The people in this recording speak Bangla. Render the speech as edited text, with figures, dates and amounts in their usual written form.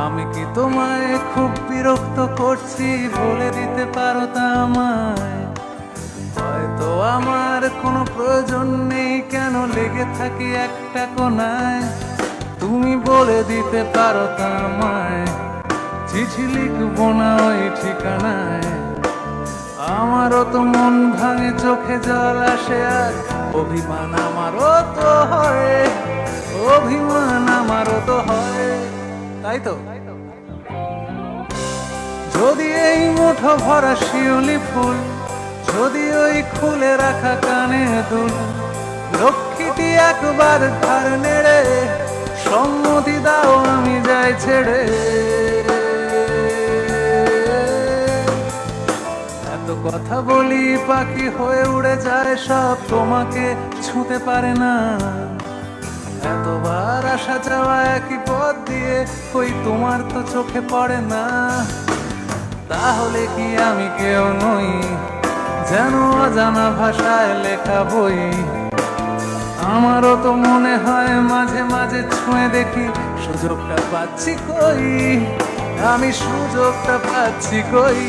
আমি কি তোমায় খুব বিরক্ত করছি? বলে দিতে পারো তা আমায়। হয়তো আমার কোনো প্রয়োজন নেই, কেন লেগে থাকি একটা কোনায়। তুমি বলে দিতে পারো তা আমায়, চিঠি লিখবো না ওই ঠিকানায়। আমারও তো মন ভাঙে, চোখে জল আসে, আর অভিমান আমারও তো হয়, অভিমান আমারও তো হয়, তাই তো? যদি এই মুঠো ভরা শিউলি ফুল, যদি ওই খুলে রাখা কানে দুল, লক্ষ্মীটি একবার ঘর নেড়ে সম্মতি দাও আমি যাই ছেড়ে। এত কথা বলি পাখি হয়ে উড়ে যায় সব, তোমাকে ছুঁতে পারে না। এতবার আসা যাওয়া একই পথ দিয়ে, কই তোমার তো চোখে পড়ে না। তাহলে কি আমি কেউ নই, যেন অজানা ভাষায় লেখা বই? আমারও তো মনে হয় মাঝে মাঝে ছুঁয়ে দেখি, সুযোগটা পাচ্ছি কই, আমি সুযোগটা পাচ্ছি কই?